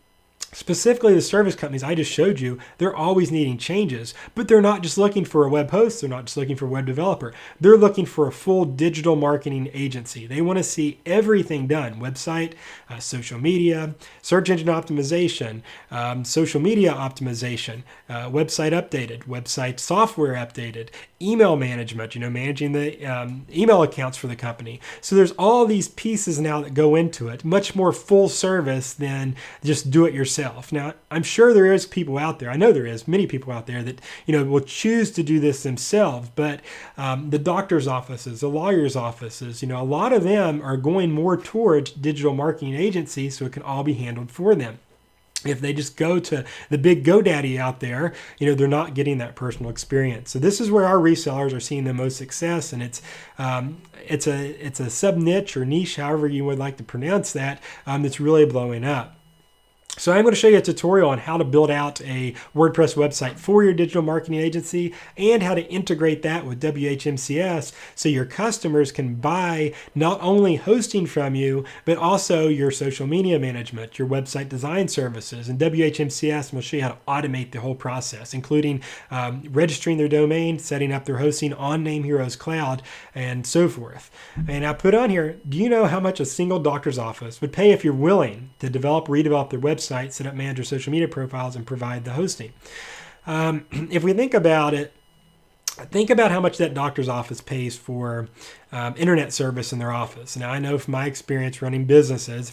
Speaker 1: specifically the service companies I just showed you, they're always needing changes, but they're not just looking for a web host. They're not just looking for a web developer. They're looking for a full digital marketing agency. They want to see everything done: website, social media, search engine optimization, social media optimization, website updated, website software updated, email management, managing the email accounts for the company. So there's all these pieces now that go into it, much more full service than just do it yourself. Now, I'm sure there is people out there, I know there is many people out there that, will choose to do this themselves, but the doctor's offices, the lawyer's offices, a lot of them are going more towards digital marketing agencies so it can all be handled for them. If they just go to the big GoDaddy out there, they're not getting that personal experience. So this is where our resellers are seeing the most success, and it's a sub niche or niche, however you would like to pronounce that, that's really blowing up. So I'm going to show you a tutorial on how to build out a WordPress website for your digital marketing agency and how to integrate that with WHMCS so your customers can buy not only hosting from you, but also your social media management, your website design services. And WHMCS will show you how to automate the whole process, including registering their domain, setting up their hosting on NameHero's cloud, and so forth. And I put on here, do you know how much a single doctor's office would pay if you're willing to redevelop their website, set up, manage your social media profiles, and provide the hosting? If we think about it, think about how much that doctor's office pays for internet service in their office. Now, I know from my experience running businesses,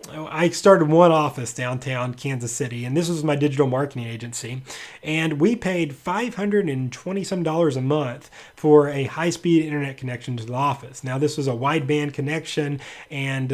Speaker 1: I started one office downtown Kansas City, and this was my digital marketing agency, and we paid $520 some a month for a high-speed internet connection to the office. Now, this was a wideband connection, and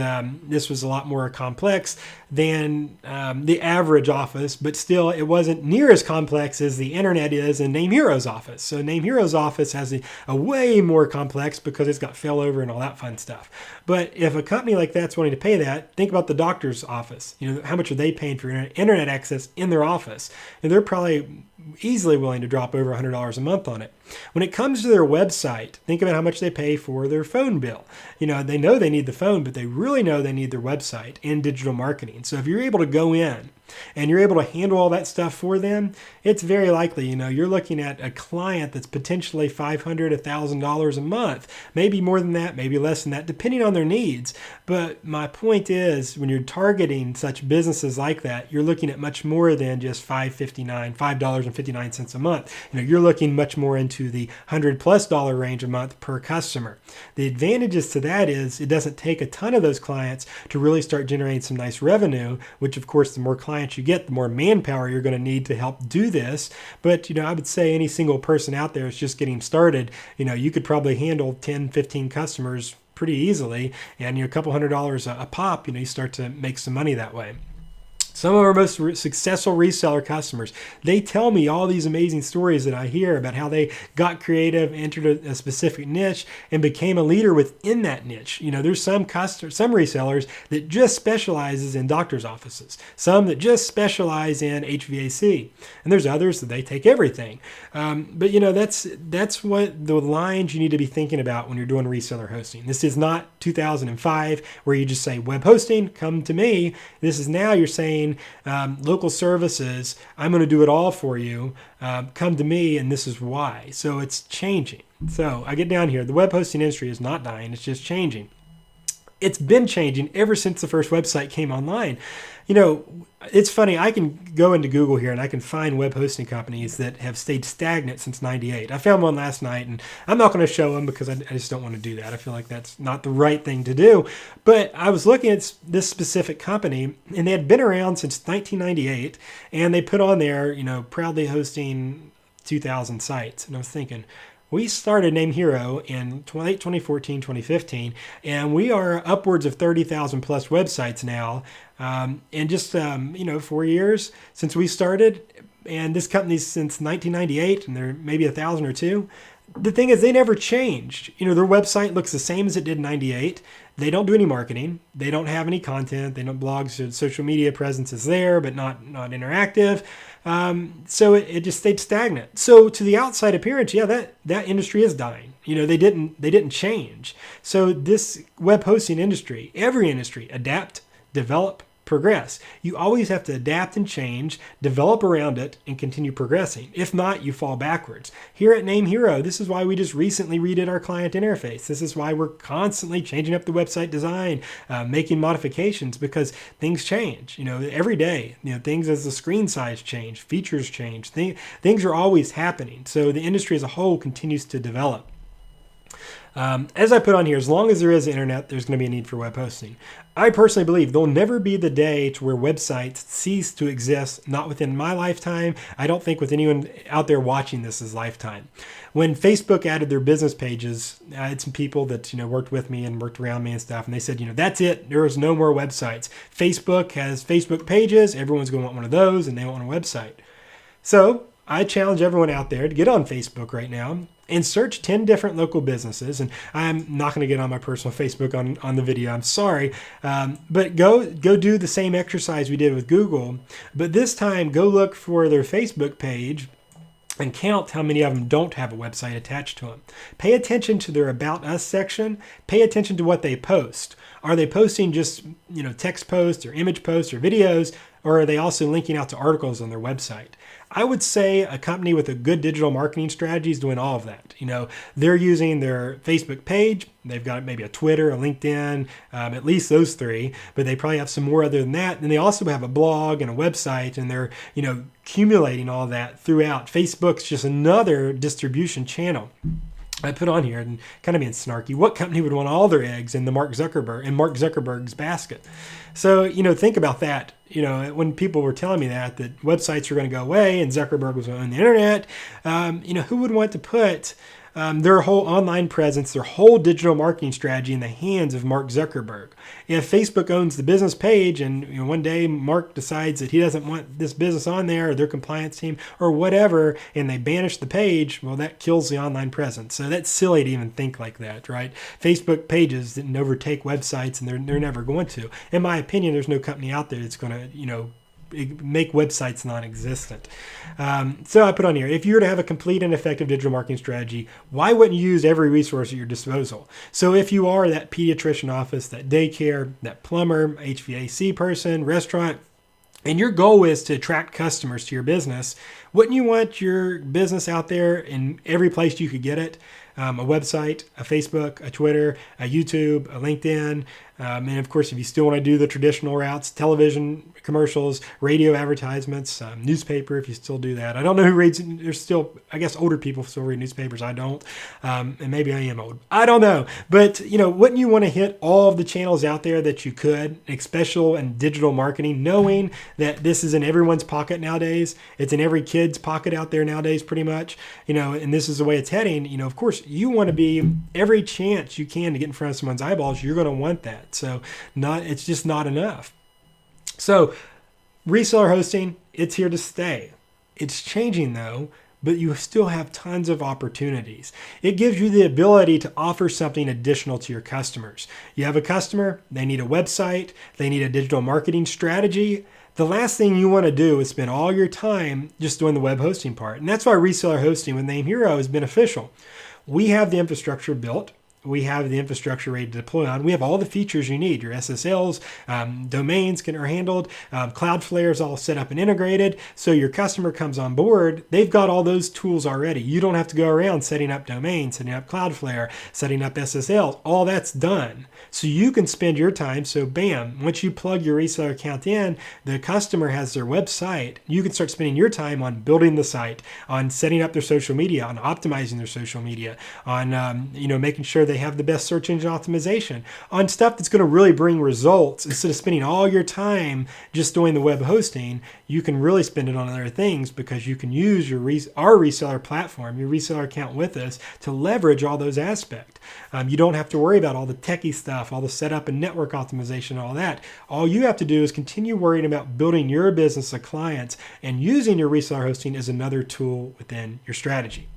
Speaker 1: this was a lot more complex than the average office, but still, it wasn't near as complex as the internet is in NameHero's office. So NameHero's office has a way more complex because it's got failover and all that fun stuff. But if a company like that's wanting to pay that, think about the doctor's office. How much are they paying for internet access in their office? And they're probably easily willing to drop over $100 a month on it. When it comes to their website, think about how much they pay for their phone bill. They know they need the phone, but they really know they need their website and digital marketing. So if you're able to go in and you're able to handle all that stuff for them, it's very likely, you're looking at a client that's potentially $500, $1,000 a month, maybe more than that, maybe less than that, depending on their needs. But my point is, when you're targeting such businesses like that, you're looking at much more than just $5.59 a month. You're looking much more into the $100+ range a month per customer. The advantages to that is it doesn't take a ton of those clients to really start generating some nice revenue, which of course, the more clients you get, the more manpower you're going to need to help do this. But, I would say any single person out there is just getting started. You could probably handle 10, 15 customers pretty easily, and a couple $100 a pop, you start to make some money that way. Some of our most successful reseller customers, they tell me all these amazing stories that I hear about how they got creative, entered a specific niche, and became a leader within that niche. There's some resellers that just specializes in doctor's offices, some that just specialize in HVAC, and there's others that they take everything. But that's what the lines you need to be thinking about when you're doing reseller hosting. This is not 2005 where you just say web hosting, come to me. This is now you're saying local services, I'm going to do it all for you. Come to me, and this is why. So it's changing. So I get down here. The web hosting industry is not dying. It's just changing. It's been changing ever since the first website came online. It's funny. I can go into Google here and I can find web hosting companies that have stayed stagnant since '98. I found one last night, and I'm not going to show them because I just don't want to do that. I feel like that's not the right thing to do. But I was looking at this specific company, and they had been around since 1998, and they put on there, proudly hosting 2,000 sites. And I was thinking, we started NameHero in late 2014, 2015, and we are upwards of 30,000 plus websites now. In just, 4 years since we started, and this company's since 1998, and they're maybe 1,000 or two. The thing is, they never changed. Their website looks the same as it did in '98. They don't do any marketing. They don't have any content. They don't blog. So social media presence is there, but not interactive. So it just stayed stagnant. So to the outside appearance, that industry is dying. They didn't change. So this web hosting industry, every industry, adapt, develop, progress. You always have to adapt and change, develop around it, and continue progressing. If not, you fall backwards. Here at NameHero, this is why we just recently redid our client interface. This is why we're constantly changing up the website design, making modifications, because things change. Every day, things as the screen size change, features change, things are always happening. So the industry as a whole continues to develop. As I put on here, as long as there is internet, there's going to be a need for web hosting. I personally believe there'll never be the day to where websites cease to exist, not within my lifetime. I don't think with anyone out there watching this' lifetime. When Facebook added their business pages, I had some people that worked with me and worked around me and stuff, and they said, that's it. There is no more websites. Facebook has Facebook pages. Everyone's going to want one of those, and they want a website. So I challenge everyone out there to get on Facebook right now and search 10 different local businesses. And I'm not going to get on my personal Facebook on the video. I'm sorry. But go do the same exercise we did with Google. But this time, go look for their Facebook page and count how many of them don't have a website attached to them. Pay attention to their About Us section. Pay attention to what they post. Are they posting just text posts or image posts or videos, or are they also linking out to articles on their website? I would say a company with a good digital marketing strategy is doing all of that. They're using their Facebook page. They've got maybe a Twitter, a LinkedIn, at least those three, but they probably have some more other than that. And they also have a blog and a website, and they're, accumulating all that throughout. Facebook's just another distribution channel. I put on here, and kind of being snarky, what company would want all their eggs in Mark Zuckerberg's basket? So, think about that. When people were telling me that websites are going to go away and Zuckerberg was going to own the internet, who would want to put their whole online presence, their whole digital marketing strategy in the hands of Mark Zuckerberg? If Facebook owns the business page and one day Mark decides that he doesn't want this business on there, or their compliance team or whatever, and they banish the page, well, that kills the online presence. So that's silly to even think like that, right? Facebook pages didn't overtake websites, and they're never going to. In my opinion, there's no company out there that's going to, make websites non-existent. So I put on here, if you were to have a complete and effective digital marketing strategy, why wouldn't you use every resource at your disposal? So if you are that pediatrician office, that daycare, that plumber, HVAC person, restaurant, and your goal is to attract customers to your business, wouldn't you want your business out there in every place you could get it? A website, a Facebook, a Twitter, a YouTube, a LinkedIn, and of course, if you still want to do the traditional routes, television commercials, radio advertisements, newspaper, if you still do that. I don't know who reads, there's still, I guess older people still read newspapers. I don't, and maybe I am old. I don't know. But, wouldn't you want to hit all of the channels out there that you could, especially in digital marketing, knowing that this is in everyone's pocket nowadays? It's in every kid's pocket out there nowadays, pretty much, and this is the way it's heading. Of course, you want to be every chance you can to get in front of someone's eyeballs. You're going to want that. So it's just not enough. So reseller hosting, it's here to stay. It's changing though, but you still have tons of opportunities. It gives you the ability to offer something additional to your customers. You have a customer, they need a website, they need a digital marketing strategy. The last thing you want to do is spend all your time just doing the web hosting part. And that's why reseller hosting with NameHero is beneficial. We have the infrastructure built. We have the infrastructure ready to deploy on. We have all the features you need. Your SSLs, domains are handled. Cloudflare is all set up and integrated. So your customer comes on board. They've got all those tools already. You don't have to go around setting up domains, setting up Cloudflare, setting up SSLs. All that's done. So you can spend your time. So bam, once you plug your reseller account in, the customer has their website. You can start spending your time on building the site, on setting up their social media, on optimizing their social media, on making sure they have the best search engine optimization, on stuff that's going to really bring results. Instead of spending all your time just doing the web hosting, you can really spend it on other things because you can use our reseller platform, your reseller account with us to leverage all those aspects. You don't have to worry about all the techie stuff, all the setup and network optimization, all that. All you have to do is continue worrying about building your business of clients and using your reseller hosting as another tool within your strategy.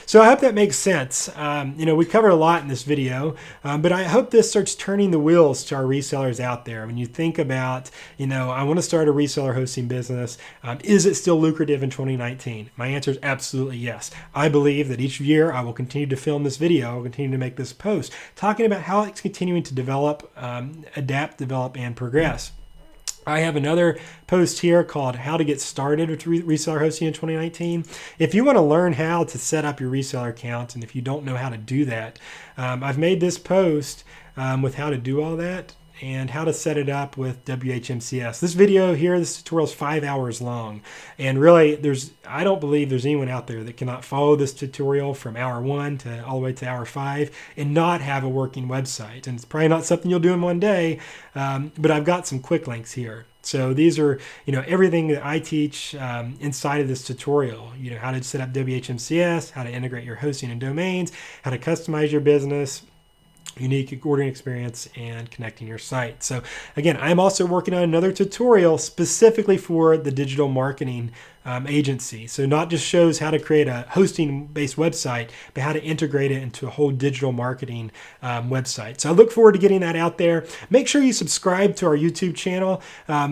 Speaker 1: So I hope that makes sense. We covered a lot in this video, but I hope this starts turning the wheels to our resellers out there. When you think about, I want to start a reseller hosting business. Is it still lucrative in 2019? My answer is absolutely yes. I believe that each year I will continue to film this video. I'll continue to make this post talking about how it's continuing to develop, adapt, develop, and progress. I have another post here called How to Get Started with Reseller Hosting in 2019. If you want to learn how to set up your reseller account, and if you don't know how to do that, I've made this post with how to do all that and how to set it up with WHMCS. This video here, this tutorial is 5 hours long. And really, I don't believe there's anyone out there that cannot follow this tutorial from hour 1 to all the way to hour 5 and not have a working website. And it's probably not something you'll do in one day, but I've got some quick links here. So these are, everything that I teach inside of this tutorial. How to set up WHMCS, how to integrate your hosting and domains, how to customize your business, unique ordering experience, and connecting your site. So again, I'm also working on another tutorial specifically for the digital marketing agency. So not just shows how to create a hosting-based website, but how to integrate it into a whole digital marketing website. So I look forward to getting that out there. Make sure you subscribe to our YouTube channel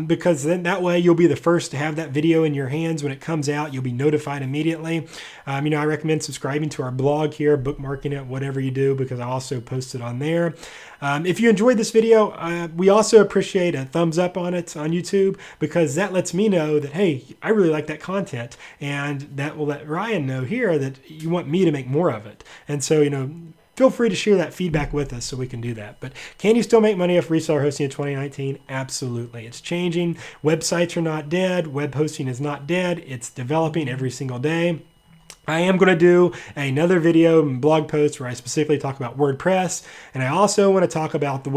Speaker 1: because then that way you'll be the first to have that video in your hands when it comes out. You'll be notified immediately. I recommend subscribing to our blog here, bookmarking it, whatever you do, because I also post it on there. If you enjoyed this video, we also appreciate a thumbs up on it on YouTube because that lets me know that, hey, I really like that content, and that will let Ryan know here that you want me to make more of it. And so, feel free to share that feedback with us so we can do that. But can you still make money off reseller hosting in 2019? Absolutely. It's changing. Websites are not dead. Web hosting is not dead. It's developing every single day. I am going to do another video and blog post where I specifically talk about WordPress, and I also want to talk about the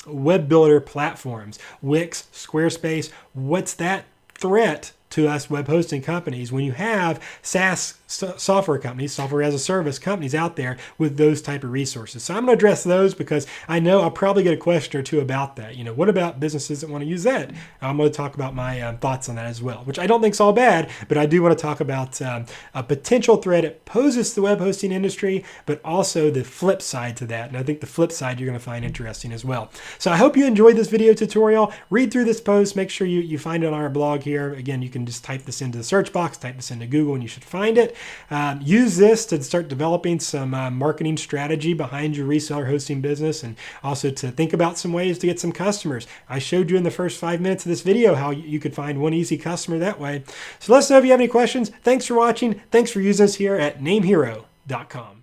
Speaker 1: web builder platforms, Wix, Squarespace. What's that threat to us web hosting companies when you have SaaS software companies, software as a service companies out there with those type of resources. So I'm going to address those because I know I'll probably get a question or two about that. What about businesses that want to use that? I'm going to talk about my thoughts on that as well, which I don't think is all bad, but I do want to talk about a potential threat it poses to the web hosting industry, but also the flip side to that. And I think the flip side you're going to find interesting as well. So I hope you enjoyed this video tutorial. Read through this post. Make sure you find it on our blog here. Again, you can just type this into the search box, type this into Google, and you should find it. Use this to start developing some marketing strategy behind your reseller hosting business, and also to think about some ways to get some customers. I showed you in the first 5 minutes of this video how you could find one easy customer that way. So let us know if you have any questions. Thanks for watching. Thanks for using us here at NameHero.com.